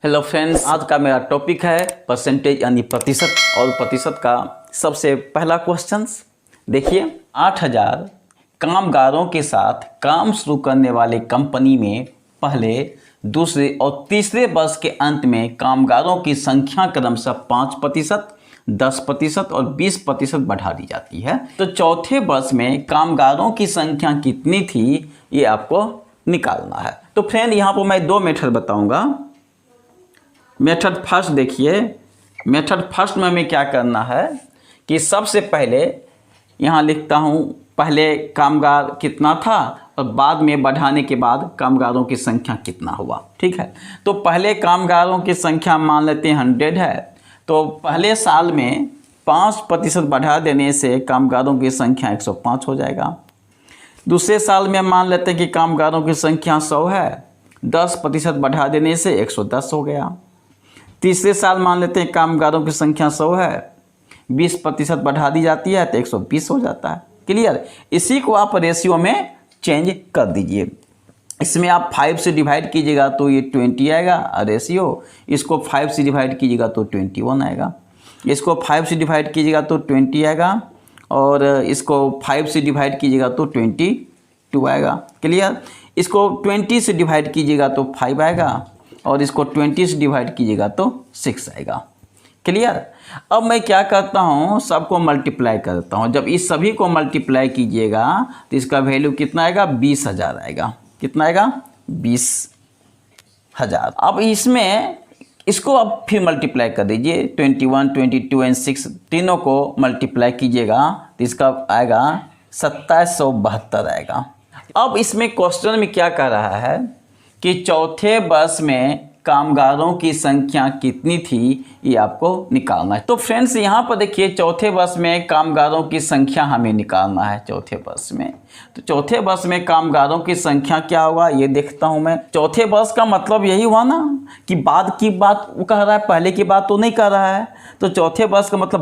Hello friends, आज का मेरा टॉपिक है परसेंटेज यानी प्रतिशत। और प्रतिशत का सबसे पहला क्वेश्चन देखिए, 8000 कामगारों के साथ काम शुरू करने वाले कंपनी में पहले, दूसरे और तीसरे वर्ष के अंत में कामगारों की संख्या क्रमशः 5%, 10% और 20% बढ़ा दी जाती है। तो चौथे वर्ष में कामगारों की संख्या कितनी थी, ये आपको निकालना है। तो फ्रेंड, यहाँ पर मैं दो मेथड बताऊँगा। मेथड फर्स्ट देखिए, मेथड फर्स्ट में हमें क्या करना है कि सबसे पहले यहाँ लिखता हूँ पहले कामगार कितना था और बाद में बढ़ाने के बाद कामगारों की संख्या कितना हुआ। ठीक है, तो पहले कामगारों की संख्या मान लेते हैं 100 है, तो पहले साल में 5% बढ़ा देने से कामगारों की संख्या 105 हो जाएगा। दूसरे साल में मान लेते हैं कि कामगारों की संख्या 100 है, 10% बढ़ा देने से 110 हो गया। तीसरे साल मान लेते हैं कामगारों की संख्या 100 है, 20% बढ़ा दी जाती है तो 120 हो जाता है। क्लियर? इसी को आप रेशियो में चेंज कर दीजिए। इसमें आप 5 से डिवाइड कीजिएगा तो ये 20 आएगा रेशियो, इसको 5 से डिवाइड कीजिएगा तो 21 आएगा, इसको 5 से डिवाइड कीजिएगा तो 20 आएगा और इसको 5 से डिवाइड कीजिएगा तो 22 आएगा। क्लियर? इसको 20 से डिवाइड कीजिएगा तो 5 आएगा और इसको 20 से डिवाइड कीजिएगा तो 6 आएगा। क्लियर? अब मैं क्या करता हूँ, सबको मल्टीप्लाई करता हूँ। जब इस सभी को मल्टीप्लाई कीजिएगा तो इसका वैल्यू कितना आएगा, 20,000 आएगा। कितना आएगा? 20,000। अब इसमें इसको अब फिर मल्टीप्लाई कर दीजिए, 21, 22 एंड 6 तीनों को मल्टीप्लाई कीजिएगा तो इसका आएगा 2772 आएगा। अब इसमें क्वेश्चन में क्या कह रहा है कि चौथे वर्ष में कामगारों की संख्या कितनी थी, ये आपको निकालना है। तो फ्रेंड्स, यहाँ पर देखिए, चौथे वर्ष में कामगारों की संख्या हमें निकालना है। चौथे वर्ष में, तो चौथे वर्ष में कामगारों की संख्या क्या होगा ये देखता हूँ मैं। चौथे वर्ष का मतलब यही हुआ ना कि बाद की बात वो कह रहा है, पहले की बात तो नहीं कह रहा है। तो चौथे वर्ष का मतलब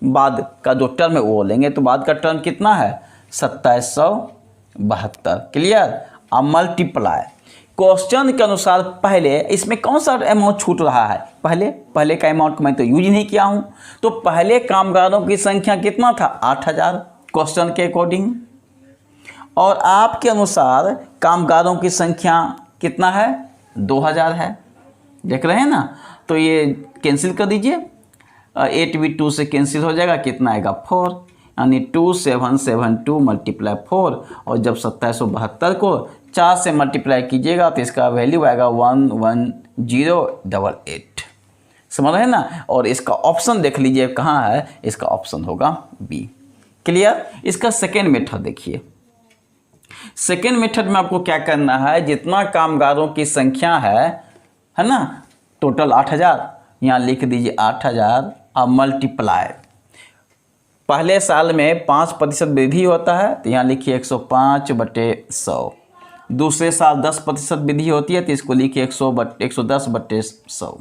बाद का जो टर्म है वो लेंगे। तो बाद का टर्म कितना है, 2772। क्लियर? अब मल्टीप्लाई क्वेश्चन के अनुसार पहले इसमें कौन सा अमाउंट छूट रहा है, पहले का अमाउंट मैं तो यूज नहीं किया हूं। तो पहले कामगारों की संख्या कितना था, 8000 क्वेश्चन के अकॉर्डिंग, और आपके अनुसार कामगारों की संख्या कितना है, 2000 है। देख रहे हैं ना? तो ये कैंसिल कर दीजिए, 8 भी 2 से कैंसिल हो जाएगा, कितना आएगा 4, यानी 2772 मल्टीप्लाई 4, और जब 2772 को 4 से मल्टीप्लाई कीजिएगा तो इसका वैल्यू आएगा 11088। समझ रहे हैं ना? और इसका ऑप्शन देख लीजिए कहाँ है, इसका ऑप्शन होगा बी। क्लियर? इसका सेकेंड मेथड देखिए। सेकेंड मेथड में आपको क्या करना है, जितना कामगारों की संख्या है ना, टोटल 8000, यहाँ लिख दीजिए 8000। अब मल्टीप्लाई, पहले साल में 5% वृद्धि होता है तो यहाँ लिखिए 105/100। दूसरे साल 10% वृद्धि होती है तो इसको लिखिए 110/100।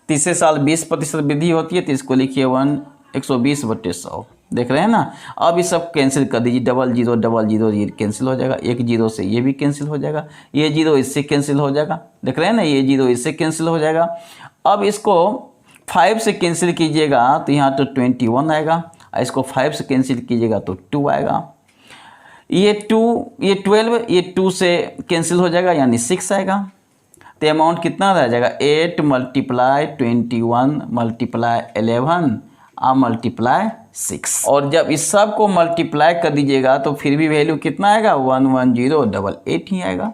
तीसरे साल 20% वृद्धि होती है तो इसको लिखिए 120/100। देख रहे हैं ना? अब ये सब कैंसिल कर दीजिए, 0000 ये कैंसिल हो जाएगा, एक जीरो से ये भी कैंसिल हो जाएगा, ये जीरो इससे कैंसिल हो जाएगा। देख रहे हैं ना? ये जीरो इससे कैंसिल हो जाएगा। अब इसको 5 से कैंसिल कीजिएगा तो यहाँ तो 21 आएगा, इसको 5 से कैंसिल कीजिएगा तो 2 आएगा। ये 12, ये 2 से कैंसिल हो जाएगा यानी 6 आएगा। तो अमाउंट कितना रह जाएगा, 8 मल्टीप्लाई 21 मल्टीप्लाई 11 मल्टीप्लाई 6। और जब इस सब को मल्टीप्लाई कर दीजिएगा तो फिर भी वैल्यू कितना आएगा, 11088 ही आएगा।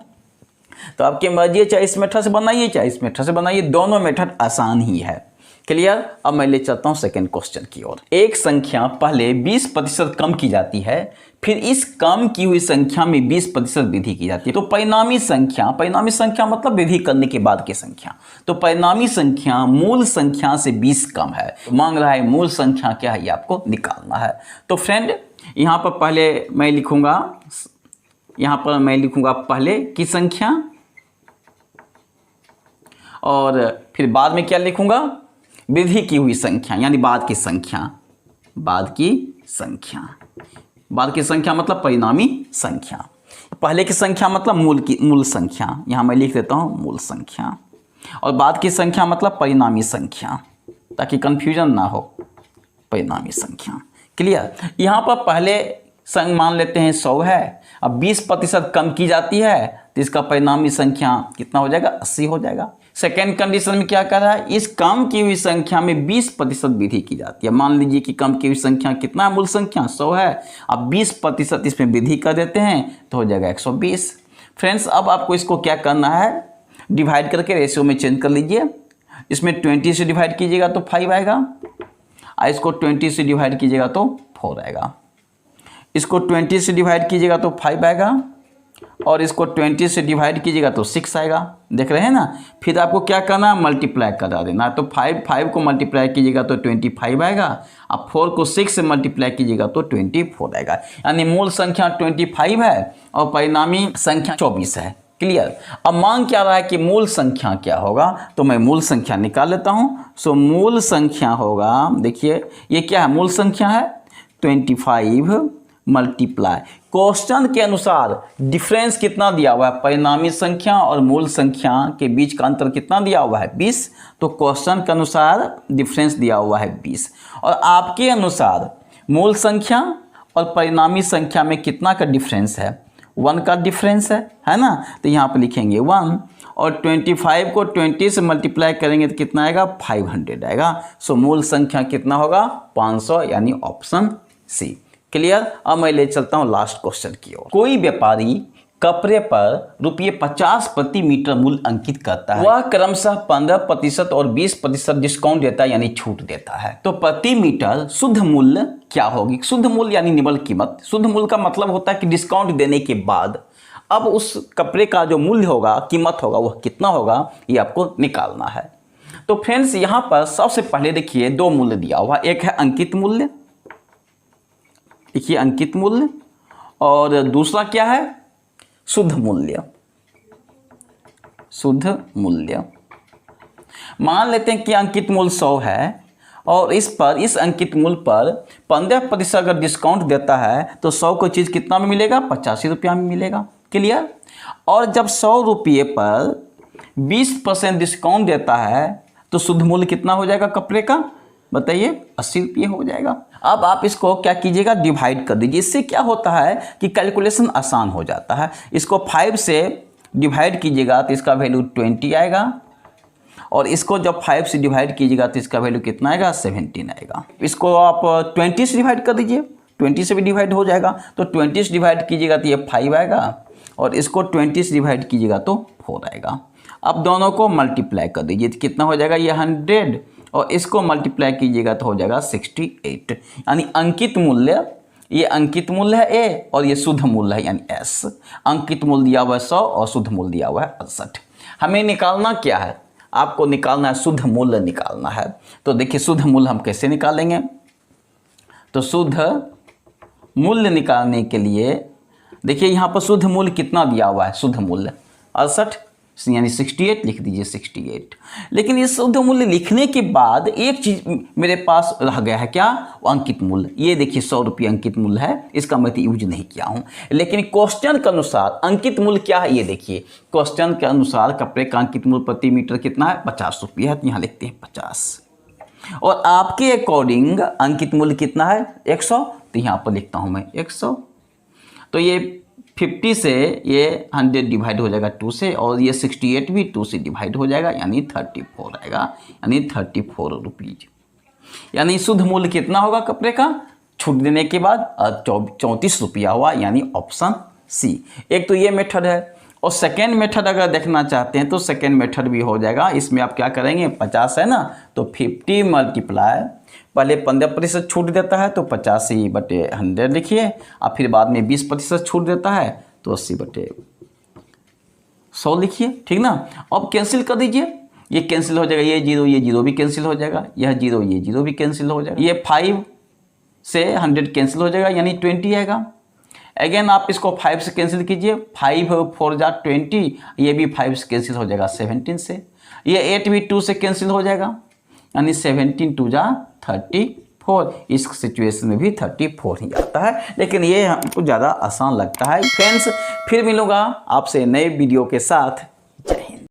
तो आपकी मर्जी है, चाहे इस मेथड से बनाइए चाहे इस मेथड से बनाइए, दोनों मेथड आसान ही है। क्लियर? अब मैं ले चलता हूं सेकेंड क्वेश्चन की ओर। एक संख्या पहले 20% कम की जाती है, फिर इस कम की हुई संख्या में 20% वृद्धि की जाती है। तो परिणामी संख्या मतलब वृद्धि करने के बाद की संख्या। तो परिणामी संख्या मूल संख्या से 20 कम है। तो मांग रहा है मूल संख्या क्या है, ये आपको निकालना है। तो फ्रेंड, यहाँ पर पहले मैं लिखूंगा पहले की संख्या, और फिर बाद में क्या लिखूंगा, वृद्धि की हुई संख्या यानी बाद की संख्या मतलब परिणामी संख्या। पहले की संख्या मतलब मूल संख्या, यहाँ मैं लिख देता हूँ मूल संख्या। और बाद की संख्या मतलब परिणामी संख्या, ताकि कंफ्यूजन ना हो। परिणामी संख्या क्लियर। यहाँ पर पहले संग मान लेते हैं 100 है, अब 20% कम की जाती है तो इसका परिणामी संख्या कितना हो जाएगा, 80 हो जाएगा। सेकेंड कंडीशन में क्या कर रहा है, इस कम की हुई संख्या में 20% वृद्धि की जाती है। मान लीजिए कि कम की हुई संख्या कितना है, मूल संख्या 100 है, अब 20% इसमें वृद्धि कर देते हैं तो हो जाएगा 120। फ्रेंड्स अब आपको इसको क्या करना है, डिवाइड करके रेशियो में चेंज कर लीजिए। इसमें 20 से डिवाइड कीजिएगा तो 5 आएगा, और इसको 20 से डिवाइड कीजिएगा तो 4 आएगा। इसको 20 से डिवाइड कीजिएगा तो 5 आएगा, और इसको 20 से डिवाइड कीजिएगा तो 6 आएगा। देख रहे हैं ना। फिर आपको क्या करना है, मल्टीप्लाई करा देना। तो 5 को मल्टीप्लाई कीजिएगा तो 25 आएगा, अब 4 को 6 से मल्टीप्लाई कीजिएगा तो 24 आएगा। यानी मूल संख्या 25 है और परिणामी संख्या 24 है। क्लियर। अब मांग क्या रहा है कि मूल संख्या क्या होगा, तो मैं मूल संख्या निकाल लेता हूँ। सो मूल संख्या होगा, देखिए ये क्या है, मूल संख्या है 25 मल्टीप्लाई, क्वेश्चन के अनुसार डिफरेंस कितना दिया हुआ है, परिणामी संख्या और मूल संख्या के बीच का अंतर कितना दिया हुआ है 20, तो क्वेश्चन के अनुसार डिफरेंस दिया हुआ है 20, और आपके अनुसार मूल संख्या और परिणामी संख्या में कितना का डिफरेंस है, 1 का डिफरेंस है ना। तो यहाँ पर लिखेंगे 1, और 25 को 20 से मल्टीप्लाई करेंगे तो कितना आएगा, 500 आएगा। सो मूल संख्या कितना होगा, 500, यानी ऑप्शन सी। क्लियर। अब मैं ले चलता हूँ लास्ट क्वेश्चन की ओर। कोई व्यापारी कपड़े पर ₹50 प्रति मीटर मूल्य अंकित करता है, वह क्रमशः 15% और 20% डिस्काउंट देता है, यानी छूट देता है। तो प्रति मीटर शुद्ध मूल्य क्या होगी, शुद्ध मूल्य यानी निवल कीमत। शुद्ध मूल्य का मतलब होता है कि डिस्काउंट देने के बाद अब उस कपड़े का जो मूल्य होगा, कीमत होगा, वह कितना होगा, ये आपको निकालना है। तो फ्रेंड्स यहाँ पर सबसे पहले देखिए 2 मूल्य दिया हुआ, एक है अंकित मूल्य, देखिए अंकित मूल्य, और दूसरा क्या है, शुद्ध मूल्य। शुद्ध मूल्य मान लेते हैं कि अंकित मूल्य 100 है, और इस अंकित मूल्य पर 15% अगर डिस्काउंट देता है तो 100 को चीज़ कितना में मिलेगा, 85 रुपया में मिलेगा। क्लियर। और जब 100 रुपये पर 20% डिस्काउंट देता है तो शुद्ध मूल्य कितना हो जाएगा कपड़े का, बताइए, 80 रुपये हो जाएगा। अब आप इसको क्या कीजिएगा, डिवाइड कर दीजिए। इससे क्या होता है कि कैलकुलेशन आसान हो जाता है। इसको 5 से डिवाइड कीजिएगा तो इसका वैल्यू 20 आएगा, और इसको जब 5 से डिवाइड कीजिएगा तो इसका वैल्यू कितना आएगा, 17 आएगा। इसको आप 20 से डिवाइड कर दीजिए, 20 से भी डिवाइड हो जाएगा। तो 20 से डिवाइड कीजिएगा तो ये 5 आएगा, और इसको 20 से डिवाइड कीजिएगा तो 4 आएगा। अब दोनों को मल्टीप्लाई कर दीजिए तो कितना हो जाएगा, ये 100, और इसको मल्टीप्लाई कीजिएगा तो हो जाएगा 68। यानी अंकित मूल्य, ये अंकित मूल्य है ए, और ये शुद्ध मूल्य है यानी एस। अंकित मूल्य दिया हुआ है 100 और शुद्ध मूल्य दिया हुआ है 68। हमें निकालना क्या है, आपको निकालना है शुद्ध मूल्य निकालना है। तो देखिए शुद्ध मूल्य हम कैसे निकालेंगे, तो शुद्ध मूल्य निकालने के लिए देखिए यहाँ पर शुद्ध मूल्य कितना दिया हुआ है, शुद्ध मूल्य 68, यानी 68 लिख दीजिए, 68। लेकिन ये शुद्ध मूल्य लिखने के बाद एक चीज़ मेरे पास रह गया है, क्या, अंकित मूल्य। ये देखिए 100 रुपये अंकित मूल्य है, इसका मैं तो यूज नहीं किया हूँ। लेकिन क्वेश्चन के अनुसार अंकित मूल्य क्या है, ये देखिए क्वेश्चन के अनुसार कपड़े का अंकित मूल्य प्रति मीटर कितना है, 50 रुपये है, तो यहाँ लिखते हैं 50। और आपके अकॉर्डिंग अंकित मूल्य कितना है, 100, तो यहाँ पर लिखता हूँ मैं 100। तो ये 50 से ये 100 डिवाइड हो जाएगा 2 से, और ये 68 भी 2 से डिवाइड हो जाएगा, यानी 34 आएगा, यानी 34 रुपीज। यानी शुद्ध मूल्य कितना होगा कपड़े का छूट देने के बाद, 34 रुपया हुआ, यानी ऑप्शन सी। एक तो ये मेथड है, और सेकेंड मेथड अगर देखना चाहते हैं तो सेकेंड मेथड भी हो जाएगा। इसमें आप क्या करेंगे, 50 है ना, तो 50 मल्टीप्लाई, पहले 15% छूट देता है तो 85/100 लिखिए, और फिर बाद में 20% छूट देता है तो 80/100 लिखिए, ठीक ना। अब कैंसिल कर दीजिए, ये कैंसिल हो जाएगा, ये जीरो भी कैंसिल हो जाएगा, यह जीरो ये जीरो भी कैंसिल हो जाएगा, ये 5 से 100 कैंसिल हो जाएगा, यानी 20 आएगा। अगेन आप इसको 5 से कैंसिल कीजिए, 5 4 जा 20, ये भी 5 से कैंसिल हो जाएगा 17 से, ये 8 भी 2 से कैंसिल हो जाएगा, यानी 17 2 जा 34। इस सिचुएशन में भी 34 ही आता है, लेकिन ये हमको ज़्यादा आसान लगता है। फ्रेंड्स फिर मिलूँगा आपसे नए वीडियो के साथ।